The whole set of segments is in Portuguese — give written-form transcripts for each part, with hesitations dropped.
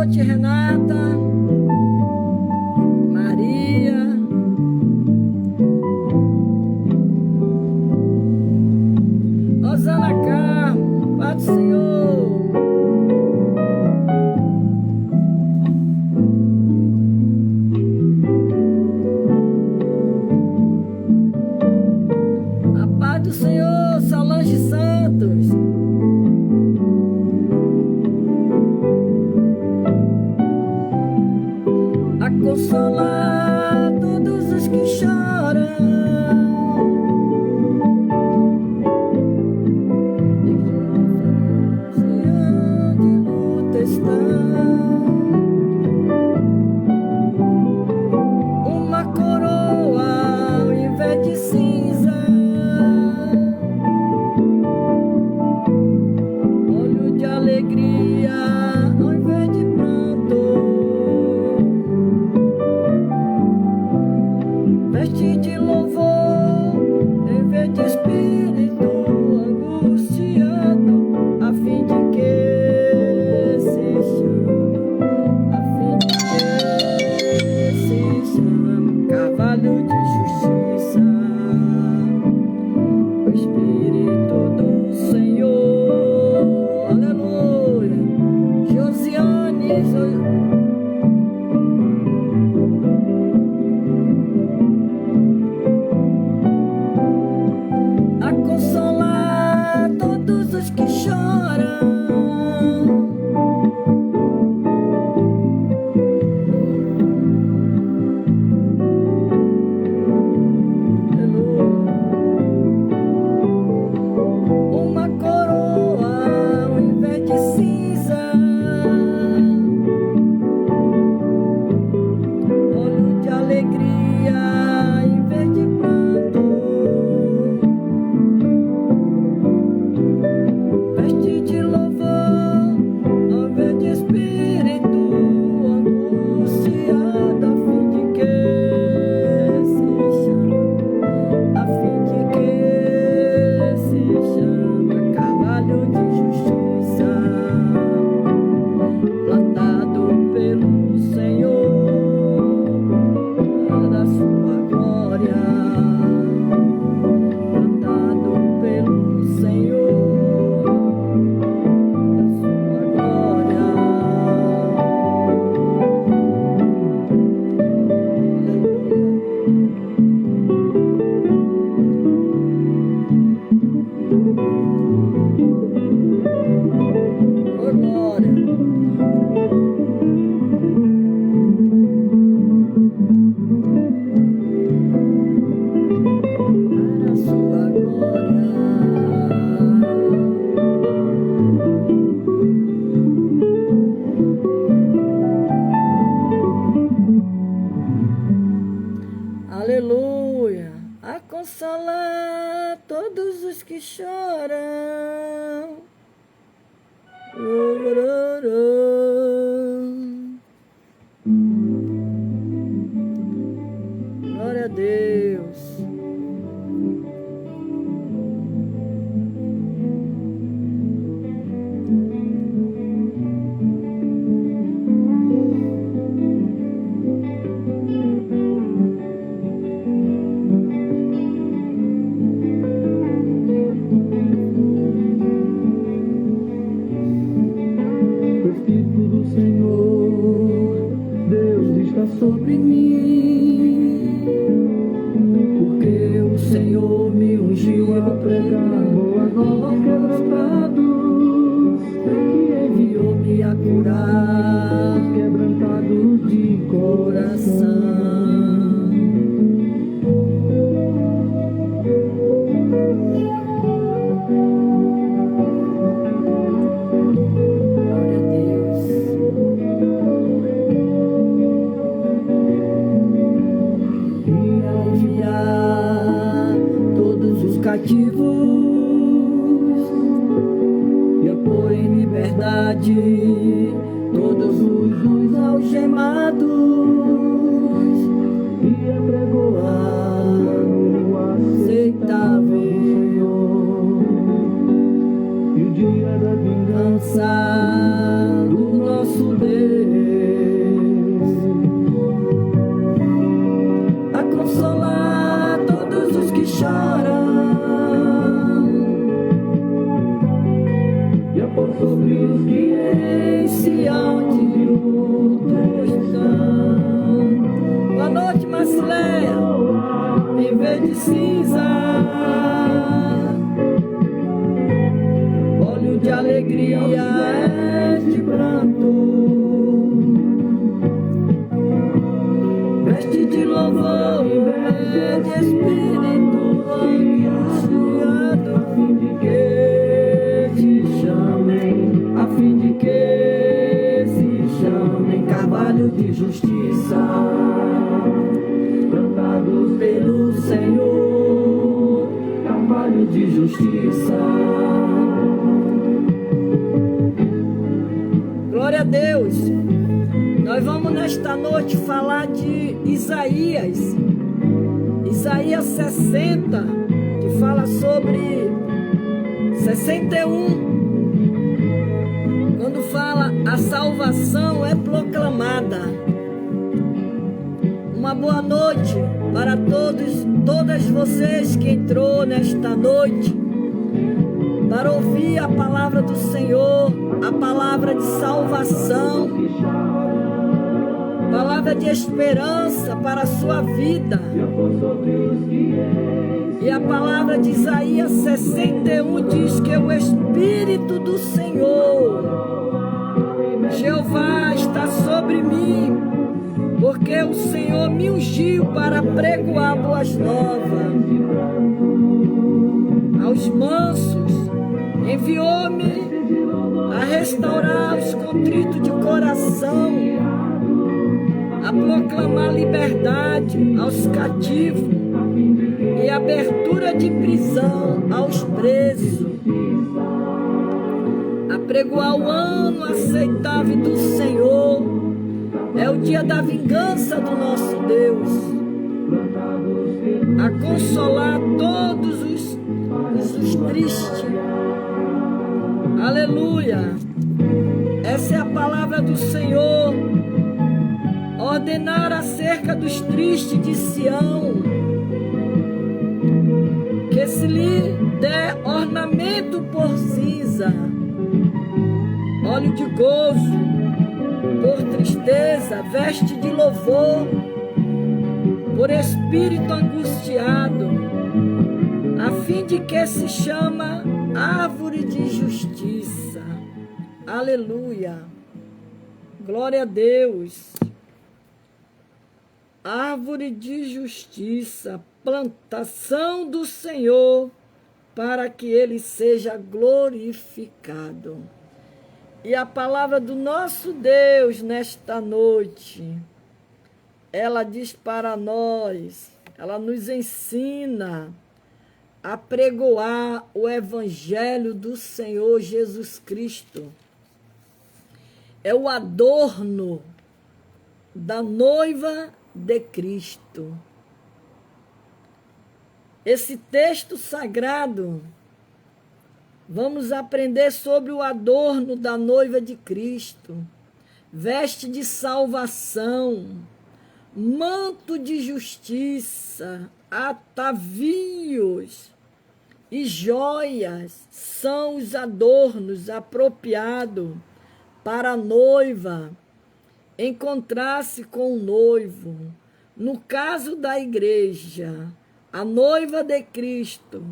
noite, Renata, Maria. Rosana Carmo, Pai do Senhor. A paz do Senhor, Solange Santos. A consolar todos os que choram. Uma coroa ao invés de cinza, olho de alegria ao invés de pranto, veste de louvor em vez de espírito angustiado, a fim de que carvalho de justiça, o Espírito do Senhor, aleluia. Josiane, a consolar todos os que choram. Aleluia, a consolar todos os que choram. Glória a Deus. Sobre mim, porque o Senhor me ungiu a pregar boa nova aos quebrantados e enviou-me a curar os quebrantados de coração. Cativos e a pôr em liberdade todos os algemados e a pregoar o aceitável Senhor e o dia da vingança do nosso Deus. Boa noite, Marcileia. Em vez de cinza, óleo de alegria é de pranto, veste de louvor é de espírito angustiado, a fim de que te chamem, a fim de que se chamem carvalho de justiça, plantados pelo Senhor, carvalho de justiça. Glória a Deus. Nós vamos nesta noite falar de Isaías. Isaías 60, que fala sobre 61. Quando fala a salvação é proclamada. Uma boa noite para todas vocês que entrou nesta noite para ouvir a palavra do Senhor, a palavra de salvação, palavra de esperança para a sua vida. E a palavra de Isaías 61 diz que o Espírito do Senhor, Jeová, está sobre mim, porque o Senhor me ungiu para pregoar boas novas aos mansos, enviou-me a restaurar os contritos de coração, a proclamar liberdade aos cativos e abertura de prisão aos presos, a pregoar o ano aceitável do Senhor. É o dia da vingança do nosso Deus, a consolar todos os tristes. Aleluia! Essa é a palavra do Senhor. Ordenar acerca dos tristes de Sião, que se lhe dê ornamento por cinza, óleo de gozo por tristeza, veste de louvor por espírito angustiado, a fim de que se chama árvore de justiça. Aleluia! Glória a Deus! Árvore de justiça, plantação do Senhor, para que Ele seja glorificado. E a palavra do nosso Deus nesta noite, ela diz para nós, ela nos ensina a pregoar o Evangelho do Senhor Jesus Cristo. É o adorno da noiva de Cristo. Esse texto sagrado, vamos aprender sobre o adorno da noiva de Cristo, veste de salvação, manto de justiça, atavios e joias são os adornos apropriados para a noiva encontrar-se com o noivo. No caso da igreja, a noiva de Cristo,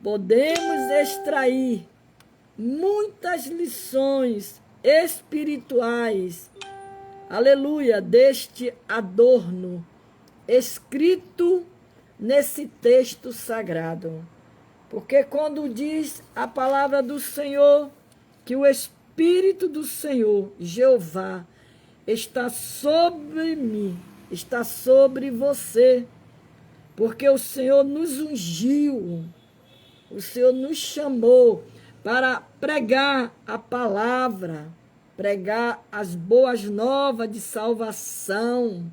podemos extrair muitas lições espirituais, aleluia, deste adorno escrito nesse texto sagrado. Porque quando diz a palavra do Senhor que o Espírito do Senhor, Jeová, está sobre mim, está sobre você, porque o Senhor nos ungiu, o Senhor nos chamou para pregar a palavra, pregar as boas novas de salvação,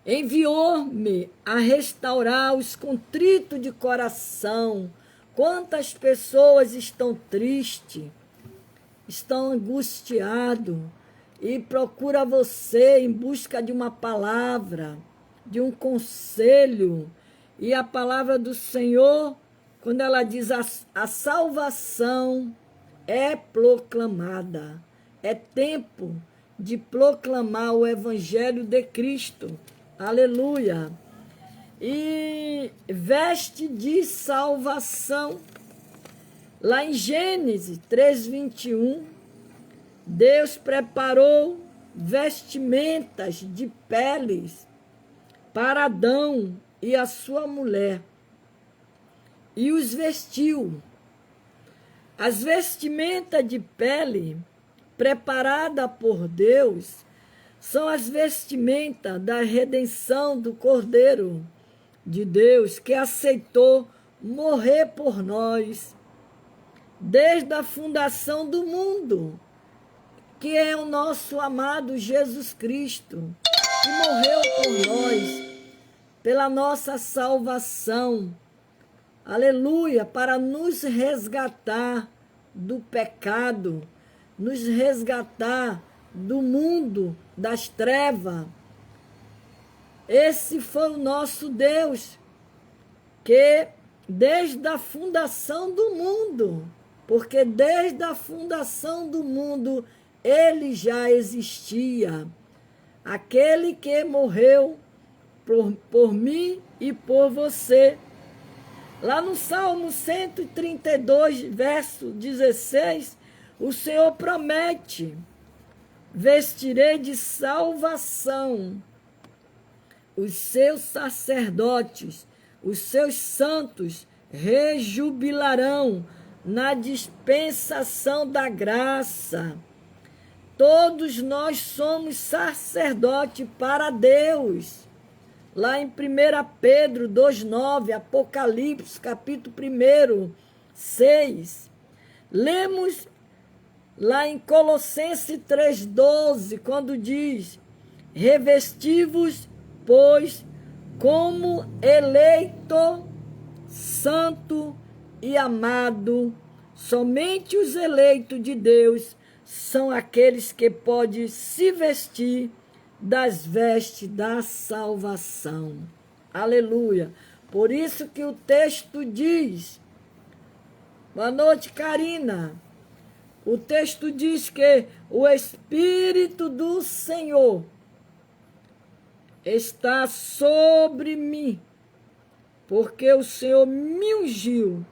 enviou-me a restaurar os contritos de coração. Quantas pessoas estão tristes, estão angustiados e procura você em busca de uma palavra, de um conselho. E a palavra do Senhor, quando ela diz a salvação é proclamada. É tempo de proclamar o Evangelho de Cristo. Aleluia. E veste de salvação. Lá em Gênesis 3:21, Deus preparou vestimentas de peles para Adão e a sua mulher e os vestiu. As vestimentas de pele preparada por Deus são as vestimentas da redenção do Cordeiro de Deus, que aceitou morrer por nós desde a fundação do mundo, que é o nosso amado Jesus Cristo, que morreu por nós, pela nossa salvação. Aleluia, para nos resgatar do pecado, nos resgatar do mundo das trevas. Esse foi o nosso Deus, que desde a fundação do mundo, porque desde a fundação do mundo ele já existia. Aquele que morreu por mim e por você. Lá no Salmo 132, verso 16, o Senhor promete: vestirei de salvação os seus sacerdotes, os seus santos rejubilarão na dispensação da graça. Todos nós somos sacerdote para Deus. Lá em 1 Pedro 2,9, Apocalipse, capítulo 1, 6. Lemos lá em Colossenses 3,12, quando diz: revesti-vos, pois, como eleito, santo e amado. Somente os eleitos de Deus são aqueles que podem se vestir das vestes da salvação. Aleluia. Por isso que o texto diz, boa noite, Karina. O texto diz que o Espírito do Senhor está sobre mim, porque o Senhor me ungiu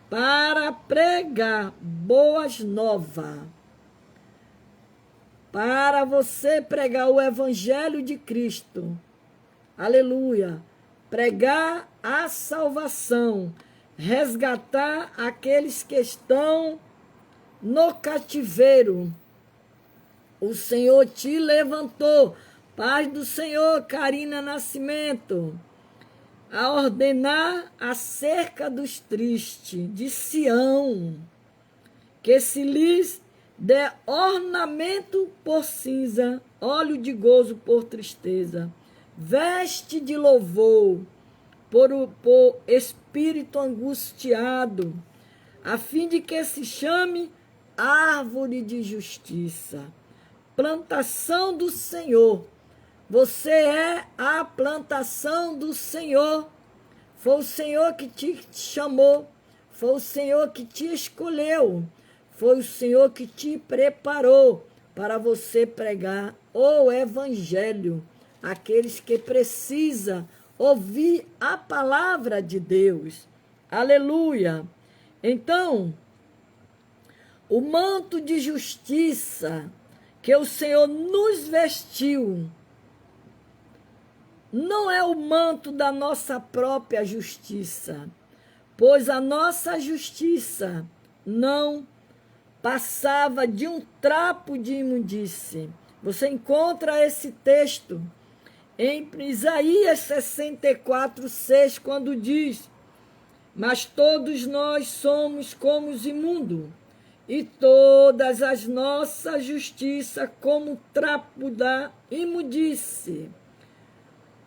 para pregar boas novas, para você pregar o Evangelho de Cristo. Aleluia. Pregar a salvação, resgatar aqueles que estão no cativeiro. O Senhor te levantou. Paz do Senhor, Karina Nascimento. A ordenar acerca dos tristes de Sião, que se lhes dê ornamento por cinza, óleo de gozo por tristeza, veste de louvor por espírito angustiado, a fim de que se chame árvore de justiça, plantação do Senhor. Você é a plantação do Senhor. Foi o Senhor que te chamou, foi o Senhor que te escolheu, foi o Senhor que te preparou para você pregar o Evangelho, aqueles que precisam ouvir a palavra de Deus. Aleluia! Então, o manto de justiça que o Senhor nos vestiu não é o manto da nossa própria justiça, pois a nossa justiça não passava de um trapo de imundície. Você encontra esse texto em Isaías 64:6, quando diz: mas todos nós somos como os imundos, e todas as nossas justiças como trapo da imundície.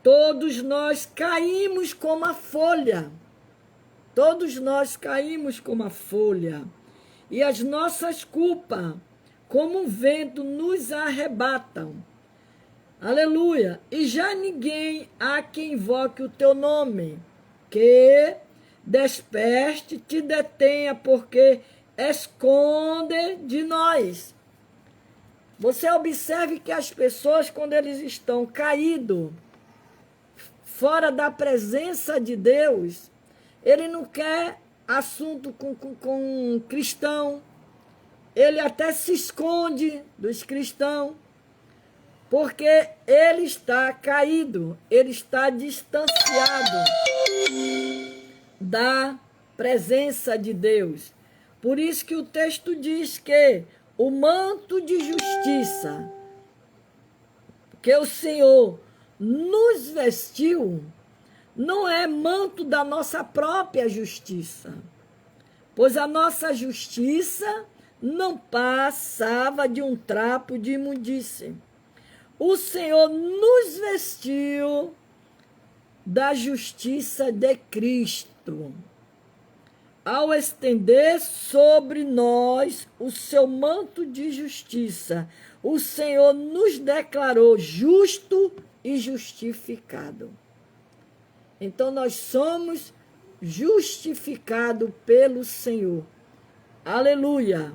Todos nós caímos como a folha. Todos nós caímos como a folha. E as nossas culpas, como um vento, nos arrebatam. Aleluia. E já ninguém há que invoque o teu nome. Que desperte, te detenha, porque esconde de nós. Você observe que as pessoas, quando eles estão caídos, fora da presença de Deus, ele não quer assunto com cristão, ele até se esconde dos cristãos, porque ele está caído, ele está distanciado da presença de Deus. Por isso que o texto diz que o manto de justiça que o Senhor nos vestiu não é manto da nossa própria justiça, pois a nossa justiça não passava de um trapo de imundície. O Senhor nos vestiu da justiça de Cristo, ao estender sobre nós o seu manto de justiça. O Senhor nos declarou justo e justificado. Então nós somos justificados pelo Senhor. Aleluia!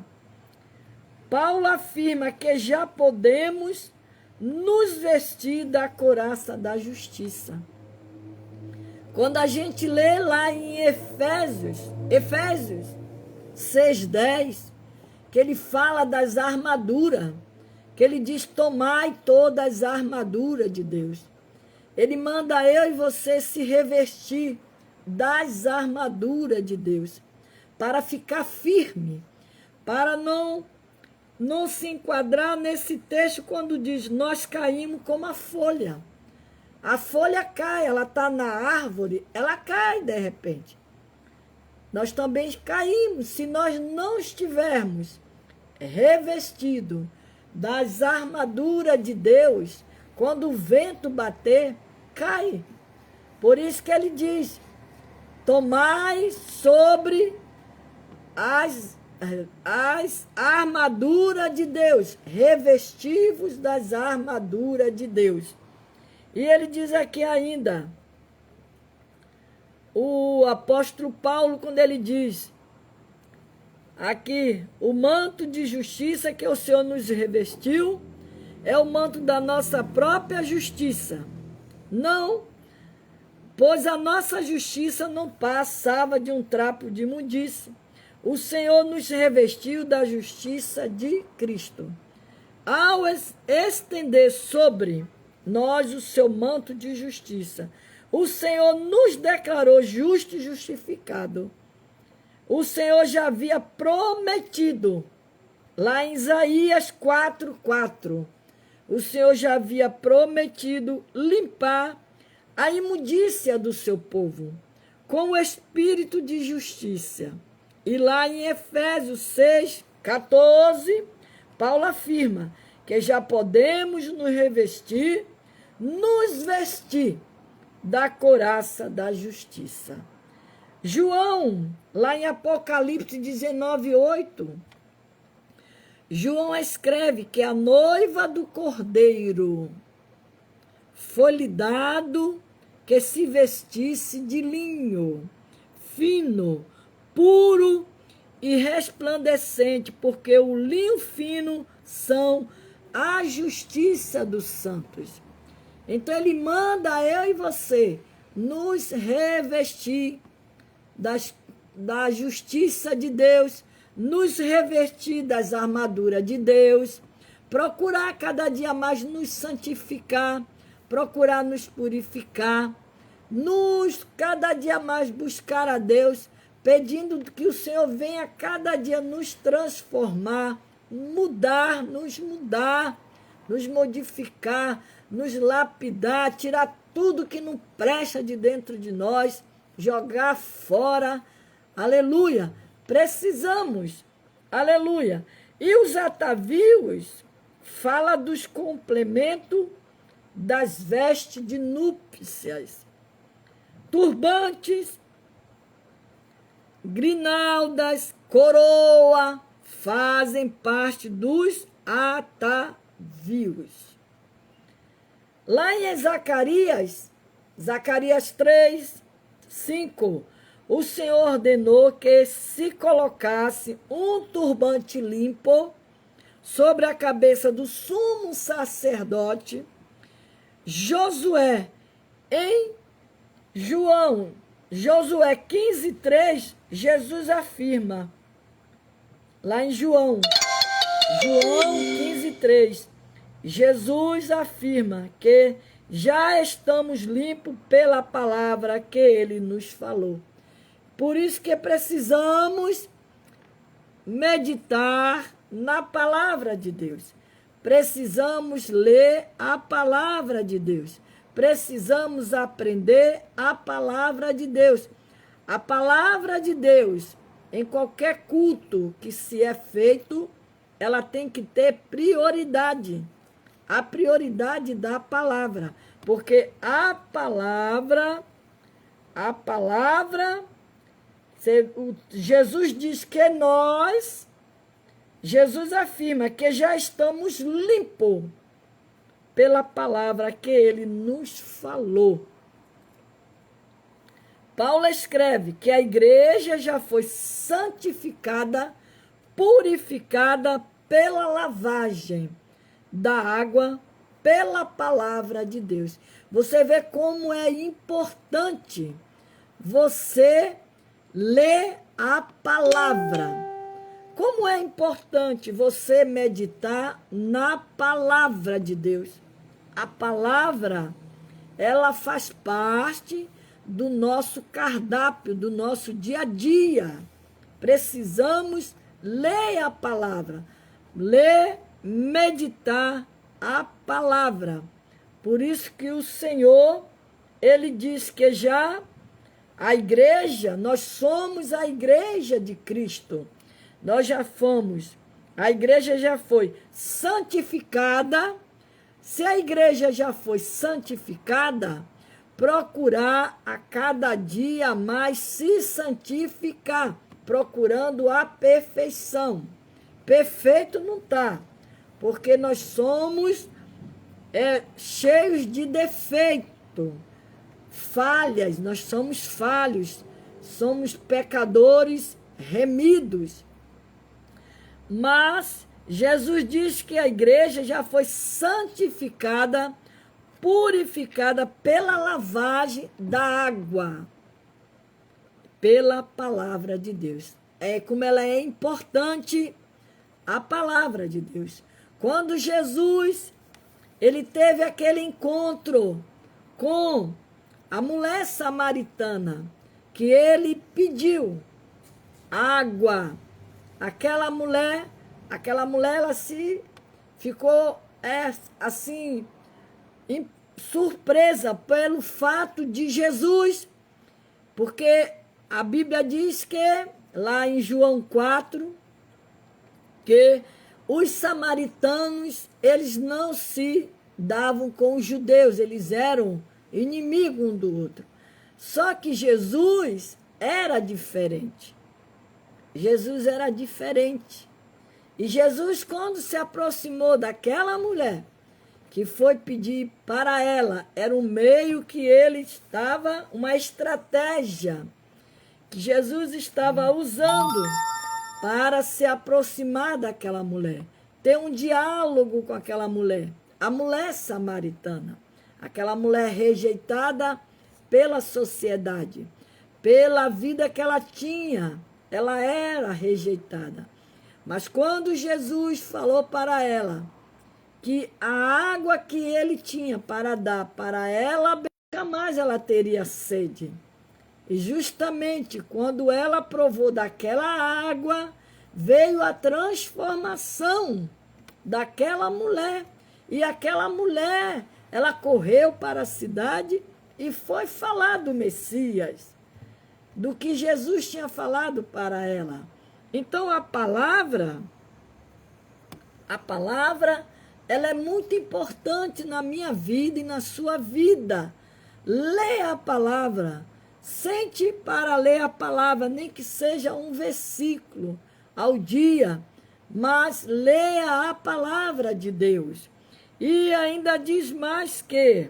Paulo afirma que já podemos nos vestir da couraça da justiça. Quando a gente lê lá em Efésios 6:10, que ele fala das armaduras, que ele diz: tomai todas as armaduras de Deus. Ele manda eu e você se revestir das armaduras de Deus, para ficar firme, para não se enquadrar nesse texto quando diz: nós caímos como a folha. A folha cai, ela está na árvore, ela cai de repente. Nós também caímos se nós não estivermos revestidos das armaduras de Deus. Quando o vento bater, cai. Por isso que ele diz: tomai sobre as armaduras de Deus, revestivos das armaduras de Deus. E ele diz aqui ainda, o apóstolo Paulo, quando ele diz aqui: o manto de justiça que o Senhor nos revestiu é o manto da nossa própria justiça. Não, pois a nossa justiça não passava de um trapo de imundície. O Senhor nos revestiu da justiça de Cristo, ao estender sobre nós o seu manto de justiça. O Senhor nos declarou justo e justificado. O Senhor já havia prometido, lá em Isaías 4:4, o Senhor já havia prometido limpar a imundícia do seu povo com o espírito de justiça. E lá em Efésios 6:14, Paulo afirma que já podemos nos vestir da couraça da justiça. João, lá em Apocalipse 19:8, João escreve que a noiva do Cordeiro foi-lhe dado que se vestisse de linho fino, puro e resplandecente, porque o linho fino são a justiça dos santos. Então ele manda eu e você nos revestir da justiça de Deus, nos revestir das armaduras de Deus, procurar cada dia mais nos santificar, procurar nos purificar, cada dia mais buscar a Deus, pedindo que o Senhor venha cada dia nos transformar, nos modificar, nos lapidar, tirar tudo que não presta de dentro de nós, jogar fora. Aleluia! Precisamos. Aleluia! E os atavios fala dos complementos das vestes de núpcias, turbantes, grinaldas, coroa, fazem parte dos atavios. Lá em Zacarias 3:5, o Senhor ordenou que se colocasse um turbante limpo sobre a cabeça do sumo sacerdote Josué. Em Josué 15:3, Jesus afirma, lá em João 15:3, Jesus afirma que já estamos limpos pela palavra que ele nos falou. Por isso que precisamos meditar na palavra de Deus. Precisamos ler a palavra de Deus. Precisamos aprender a palavra de Deus. A palavra de Deus, em qualquer culto que se é feito, ela tem que ter prioridade. A prioridade da palavra. Porque Jesus diz que Jesus afirma que já estamos limpos pela palavra que ele nos falou. Paulo escreve que a igreja já foi santificada, purificada pela lavagem da água, pela palavra de Deus. Você vê como é importante você ler a palavra. Como é importante você meditar na palavra de Deus. A palavra, ela faz parte do nosso cardápio, do nosso dia a dia. Precisamos ler a palavra. Ler, meditar a palavra. Por isso que o Senhor, ele diz que já a igreja, nós somos a igreja de Cristo. Nós já fomos, a igreja já foi santificada. Se a igreja já foi santificada, procurar a cada dia mais se santificar, procurando a perfeição. Perfeito não está, porque nós somos cheios de defeito, falhas, nós somos falhos, somos pecadores remidos. Mas Jesus diz que a igreja já foi santificada, purificada pela lavagem da água, pela palavra de Deus. É como ela é importante, a palavra de Deus. Quando Jesus, ele teve aquele encontro com a mulher samaritana, que ele pediu água. Aquela mulher, ela se ficou assim, surpresa pelo fato de Jesus, porque a Bíblia diz que, lá em João 4, que os samaritanos, eles não se davam com os judeus, eles eram inimigos um do outro. Só que Jesus era diferente. Jesus era diferente. E Jesus, quando se aproximou daquela mulher, que foi pedir para ela, era um meio que ele estava, uma estratégia que Jesus estava usando para se aproximar daquela mulher, ter um diálogo com aquela mulher, a mulher samaritana, aquela mulher rejeitada pela sociedade, pela vida que ela tinha. Ela era rejeitada. Mas quando Jesus falou para ela que a água que ele tinha para dar para ela, nunca mais ela teria sede. E justamente quando ela provou daquela água, veio a transformação daquela mulher. E aquela mulher, ela correu para a cidade e foi falar do Messias, do que Jesus tinha falado para ela. Então a palavra, ela é muito importante na minha vida e na sua vida. Leia a palavra, sente para ler a palavra, nem que seja um versículo ao dia, mas leia a palavra de Deus. E ainda diz mais que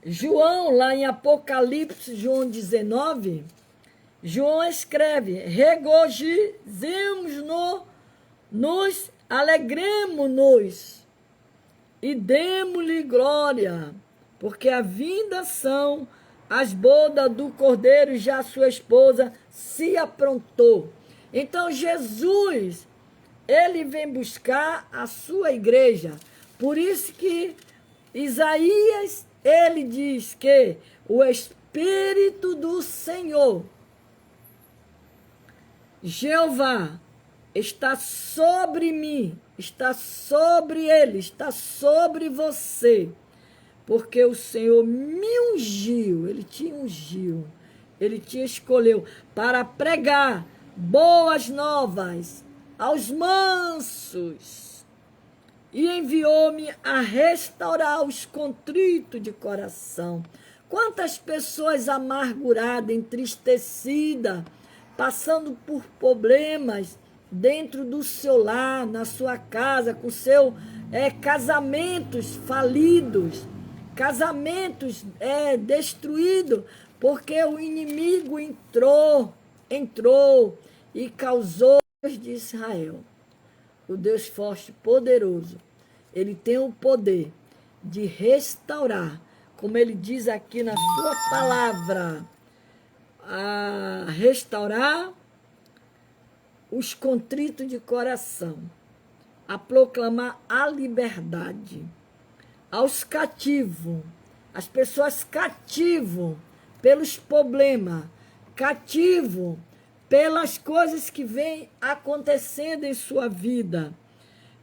João, lá em Apocalipse, João 19, João escreve: regozijemos-nos, nos alegremos-nos e demos-lhe glória, porque a vinda são as bodas do Cordeiro, e já sua esposa se aprontou. Então Jesus, ele vem buscar a sua igreja. Por isso que Isaías, ele diz que o Espírito do Senhor, Jeová, está sobre mim, está sobre ele, está sobre você, porque o Senhor me ungiu, ele te ungiu, ele te escolheu para pregar boas novas aos mansos, e enviou-me a restaurar os contritos de coração. Quantas pessoas amarguradas, entristecidas, passando por problemas dentro do seu lar, na sua casa, com seu casamentos falidos, casamentos destruídos, porque o inimigo entrou e causou. Deus de Israel, o Deus forte, poderoso, ele tem o poder de restaurar, como ele diz aqui na sua palavra, a restaurar os contritos de coração, a proclamar a liberdade aos cativos, as pessoas cativas pelos problemas, cativos pelas coisas que vêm acontecendo em sua vida,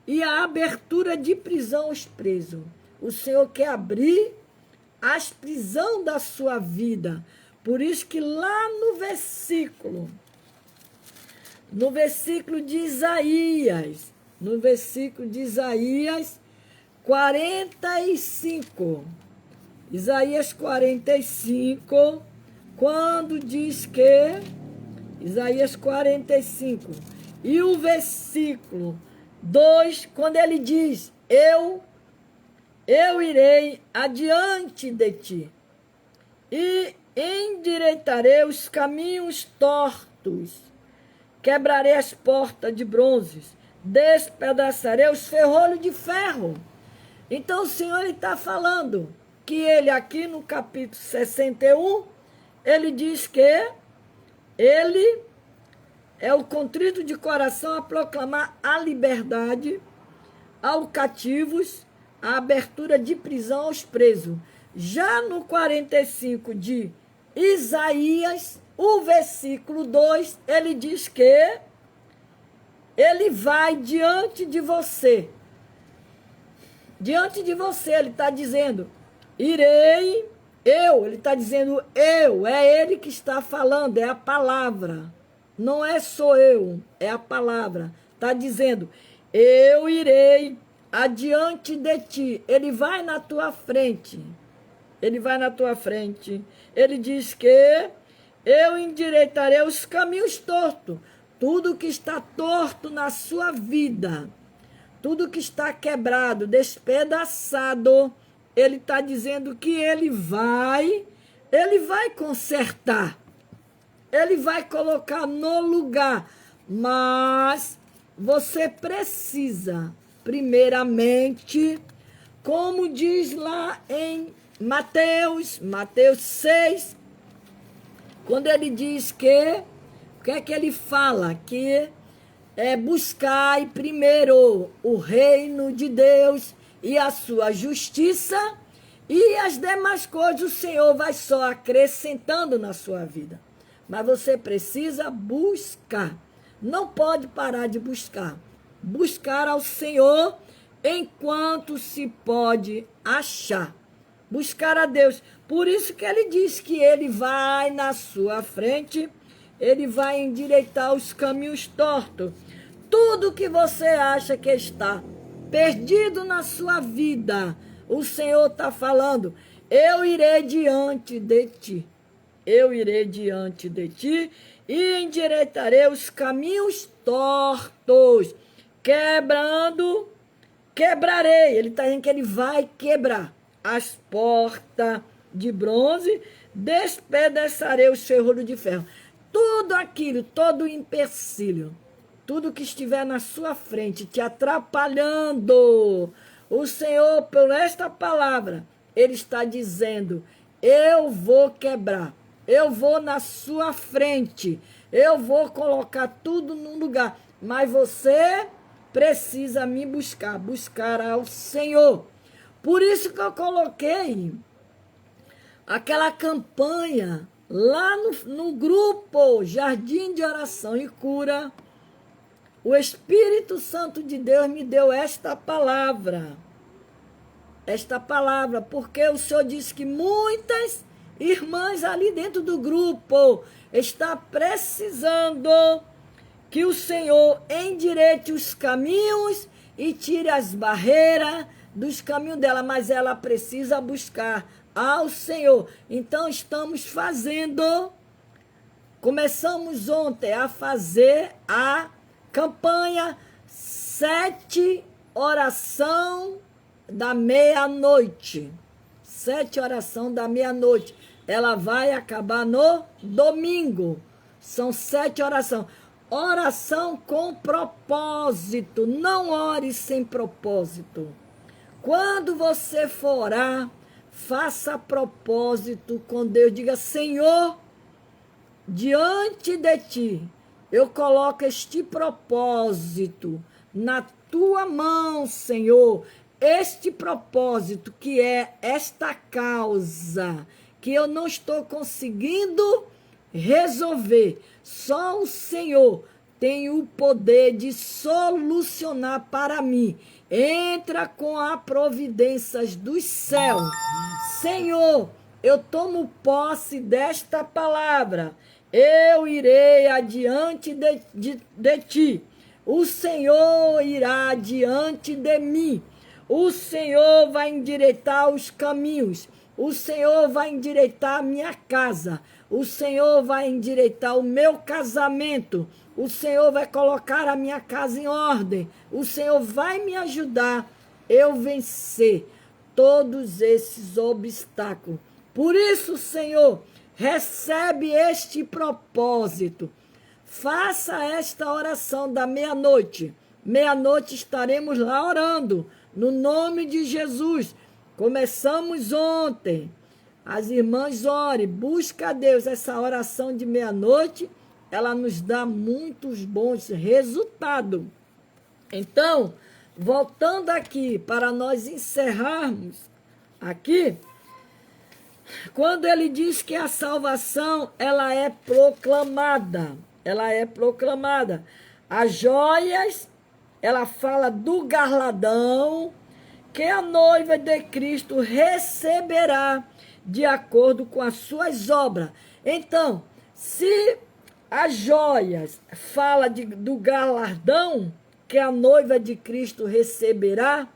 e a abertura de prisão aos presos. O Senhor quer abrir as prisões da sua vida. Por isso que lá no versículo de Isaías, 45, Isaías 45, quando diz que, Isaías 45, e o versículo 2, quando ele diz, eu irei adiante de ti, e endireitarei os caminhos tortos, quebrarei as portas de bronze, despedaçarei os ferrolhos de ferro. Então o Senhor está falando que ele aqui no capítulo 61, ele diz que ele é o contrito de coração a proclamar a liberdade aos cativos, a abertura de prisão aos presos. Já no 45 de Isaías, o versículo 2, ele diz que ele vai diante de você. Diante de você, ele está dizendo, irei, ele está dizendo eu, é ele que está falando, é a palavra. Não é só eu, é a palavra. Está dizendo, eu irei adiante de ti. Ele vai na tua frente. Ele vai na tua frente. Ele diz que eu endireitarei os caminhos tortos. Tudo que está torto na sua vida, tudo que está quebrado, despedaçado, ele está dizendo que ele vai consertar. Ele vai colocar no lugar. Mas você precisa, primeiramente, como diz lá em Mateus 6, quando ele diz que, o que é que ele fala? Que é buscar primeiro o reino de Deus e a sua justiça, e as demais coisas o Senhor vai só acrescentando na sua vida. Mas você precisa buscar. Não pode parar de buscar. Buscar ao Senhor enquanto se pode achar. Buscar a Deus. Por isso que ele diz que ele vai na sua frente, ele vai endireitar os caminhos tortos. Tudo que você acha que está perdido na sua vida, o Senhor está falando, eu irei diante de ti. Eu irei diante de ti e endireitarei os caminhos tortos. Quebrarei. Ele está dizendo que ele vai quebrar as portas de bronze, despedaçarei os ferrolhos de ferro. Tudo aquilo, todo o empecilho, tudo que estiver na sua frente te atrapalhando, o Senhor, por esta palavra, Ele está dizendo, eu vou quebrar, eu vou na sua frente, eu vou colocar tudo no lugar, mas você precisa me buscar ao Senhor. Por isso que eu coloquei aquela campanha lá no grupo Jardim de Oração e Cura. O Espírito Santo de Deus me deu esta palavra, porque o Senhor disse que muitas irmãs ali dentro do grupo estão precisando que o Senhor endireite os caminhos e tire as barreiras dos caminhos dela, mas ela precisa buscar ao Senhor. Então começamos ontem a fazer a campanha 7 oração da meia-noite. 7 oração da meia-noite. Ela vai acabar no domingo. São 7 orações. Oração com propósito. Não ore sem propósito. Quando você for orar, faça propósito com Deus. Diga, Senhor, diante de ti, eu coloco este propósito na tua mão, Senhor. Este propósito que é esta causa que eu não estou conseguindo resolver. Só o Senhor tem o poder de solucionar para mim. Entra com as providências dos céus. Senhor, eu tomo posse desta palavra. Eu irei adiante de ti. O Senhor irá adiante de mim. O Senhor vai endireitar os caminhos. O Senhor vai endireitar a minha casa. O Senhor vai endireitar o meu casamento. O Senhor vai colocar a minha casa em ordem. O Senhor vai me ajudar eu vencer todos esses obstáculos. Por isso, Senhor, recebe este propósito. Faça esta oração da meia-noite. Meia-noite estaremos lá orando, no nome de Jesus. Começamos ontem. As irmãs orem, busca a Deus. Essa oração de meia-noite, ela nos dá muitos bons resultados. Então, voltando aqui, para nós encerrarmos aqui, quando ele diz que a salvação, ela é proclamada. As joias, ela fala do galardão que a noiva de Cristo receberá de acordo com as suas obras. Então, se as joias fala do galardão que a noiva de Cristo receberá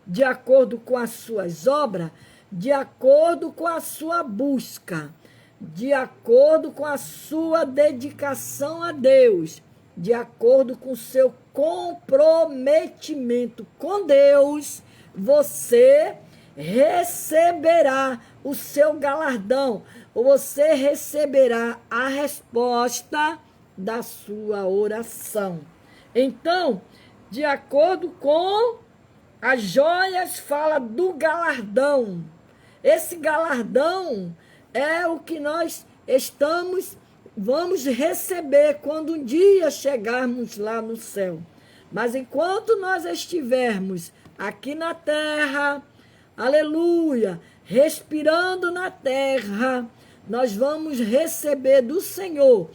de acordo com as suas obras, de acordo com a sua busca, de acordo com a sua dedicação a Deus, de acordo com o seu comprometimento com Deus, você receberá o seu galardão, você receberá a resposta da sua oração. Então, de acordo com as joias, fala do galardão. Esse galardão é o que nós vamos receber quando um dia chegarmos lá no céu. Mas enquanto nós estivermos aqui na terra, aleluia, respirando na terra, nós vamos receber do Senhor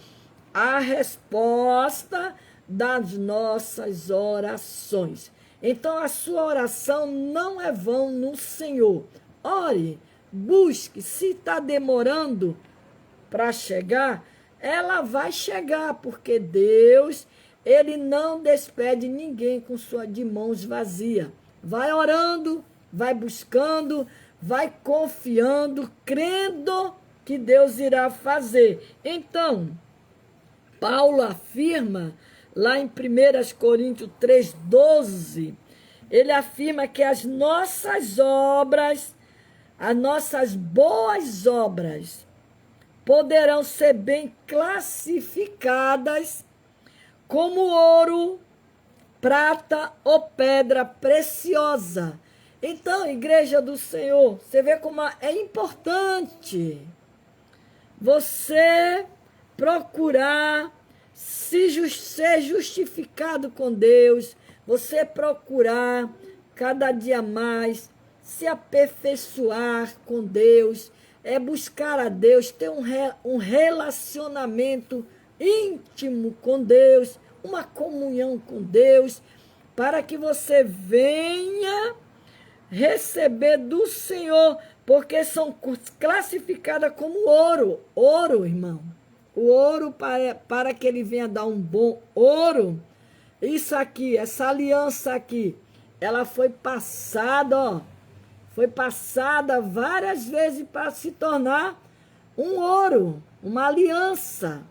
a resposta das nossas orações. Então, a sua oração não é vão no Senhor. Ore, busque. Se está demorando para chegar, ela vai chegar, porque Deus, Ele não despede ninguém de mãos vazias. Vai orando, vai buscando, vai confiando, crendo que Deus irá fazer. Então, Paulo afirma, lá em 1 Coríntios 3,12, ele afirma que as nossas obras as nossas boas obras poderão ser bem classificadas como ouro, prata ou pedra preciosa. Então, igreja do Senhor, você vê como é importante você procurar ser justificado com Deus, você procurar cada dia mais se aperfeiçoar com Deus, buscar a Deus, ter um relacionamento íntimo com Deus, uma comunhão com Deus, para que você venha receber do Senhor, porque são classificadas como ouro. Ouro, irmão. O ouro, para que ele venha dar um bom ouro, isso aqui, essa aliança aqui, ela foi passada, ó. Foi passada várias vezes para se tornar um ouro, uma aliança.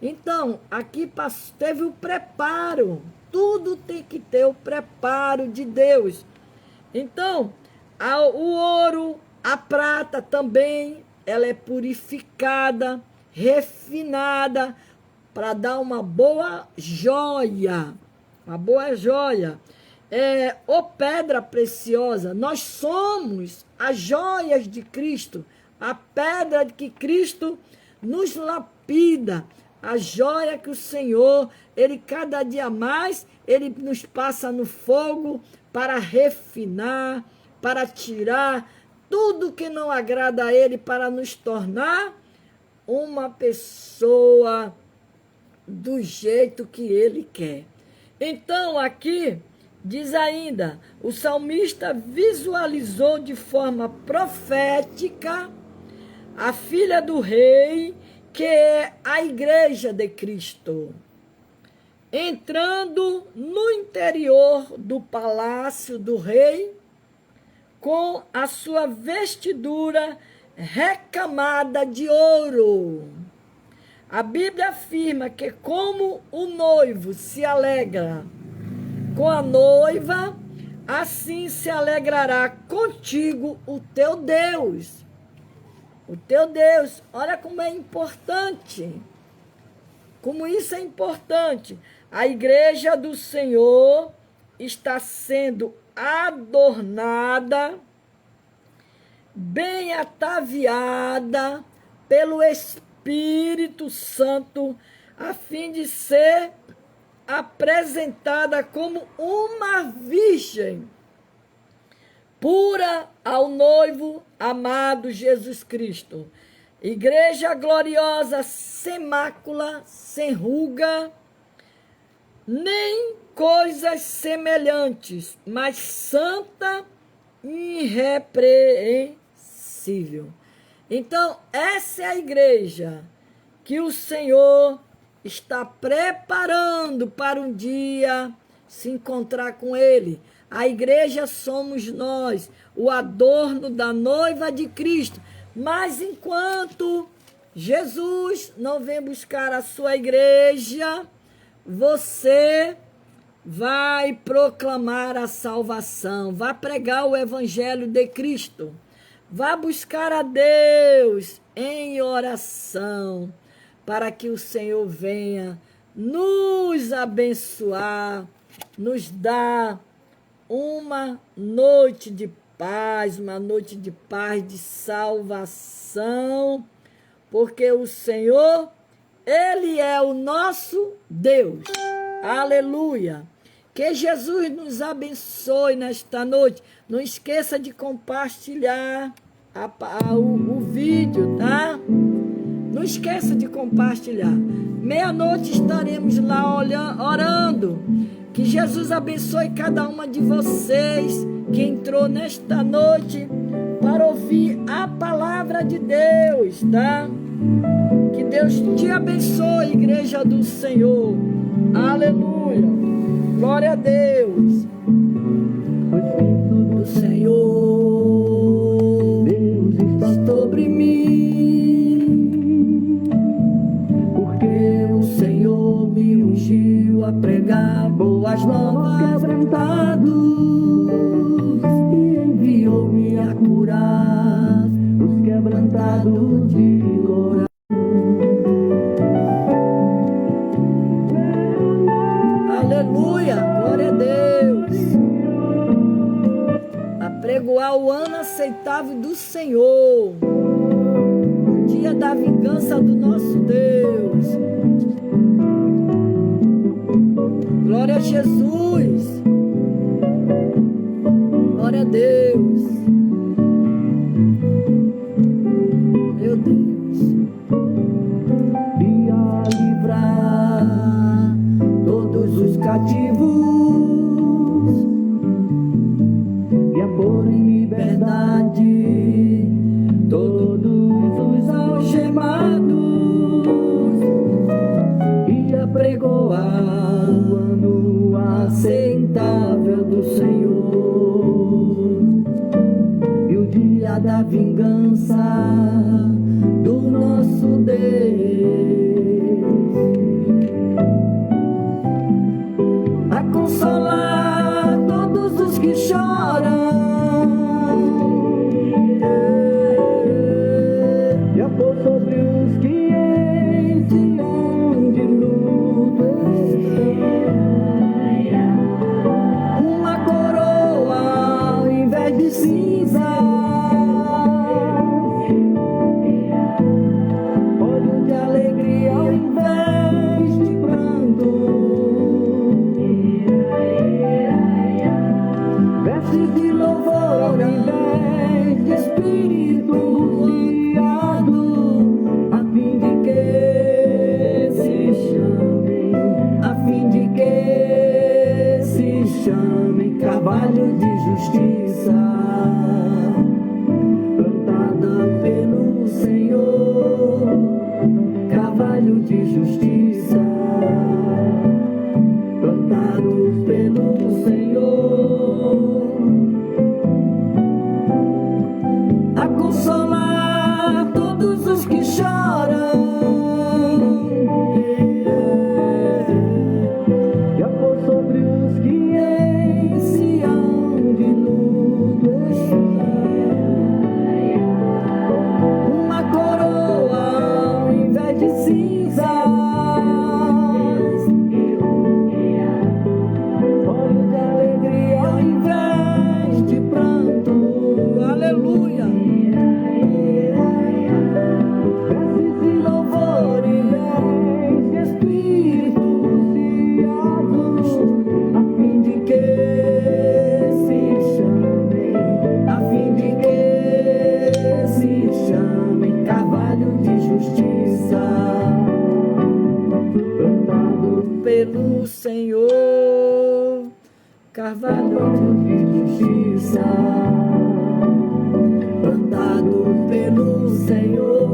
Então, aqui teve o preparo. Tudo tem que ter o preparo de Deus. Então, o ouro, a prata também, ela é purificada, refinada, para dar uma boa joia. Uma boa joia. Ou pedra preciosa. Nós somos as joias de Cristo. A pedra que Cristo nos lapida. A joia que o Senhor, Ele cada dia mais, Ele nos passa no fogo para refinar, para tirar tudo que não agrada a Ele, para nos tornar uma pessoa do jeito que Ele quer. Então, aqui, diz ainda, o salmista visualizou de forma profética a filha do rei, que é a igreja de Cristo, entrando no interior do palácio do rei, com a sua vestidura recamada de ouro. A Bíblia afirma que como o noivo se alegra com a noiva, assim se alegrará contigo o teu Deus. O teu Deus, olha como é importante. Como isso é importante. A igreja do Senhor está sendo adornada, bem ataviada pelo Espírito Santo, a fim de ser apresentada como uma virgem pura ao noivo amado Jesus Cristo. Igreja gloriosa, sem mácula, sem ruga, nem coisas semelhantes, mas santa e irrepreensível. Então, essa é a igreja que o Senhor está preparando para um dia se encontrar com Ele. A igreja somos nós, o adorno da noiva de Cristo. Mas enquanto Jesus não vem buscar a sua igreja, você vai proclamar a salvação, vai pregar o evangelho de Cristo, vai buscar a Deus em oração, para que o Senhor venha nos abençoar, nos dar uma noite de paz, de salvação, porque o Senhor, Ele é o nosso Deus. Aleluia! Que Jesus nos abençoe nesta noite. Não esqueça de compartilhar o vídeo, tá? Não esqueça de compartilhar. Meia-noite estaremos lá orando. Que Jesus abençoe cada uma de vocês que entrou nesta noite para ouvir a palavra de Deus, tá? Que Deus te abençoe, igreja do Senhor. Aleluia. Glória a Deus. O Senhor sobre mim, porque o Senhor me ungiu a pregar boas novas quebrantados e enviou-me a curar Aleluia, glória a Deus. Apregoar o ano aceitável do Senhor, o dia da vingança do nosso Deus. Glória a Jesus. Glória a Deus. Meu Deus. E a livrar todos os cativos e a pôr em liberdade todos os algemados e apregoar o ano aceitável do Senhor e o dia da vingança do nosso Deus, a consolar todos os que choram e a pôr sobre os que em Sião de luto estão uma coroa ao invés de cinza, olho de alegria ao invés de pranto, vestes de louvor ao invés de espírito angustiado, a fim de que se chamem, a fim de que se chamem carvalho de justiça, plantada pelo Senhor, carvalho de justiça, plantados pelo Senhor, a consolar todos os que choram e a pôr sobre os que em Sião de luto estão uma coroa ao invés de cinzas, olho de alegria ao invés de pranto. Aleluia. Vestes de louvor em vez de espírito angustiado, a fim de que se chamem, a fim de que se chamem carvalho de justiça, plantado pelo Senhor, carvalho de justiça, plantado pelo Senhor.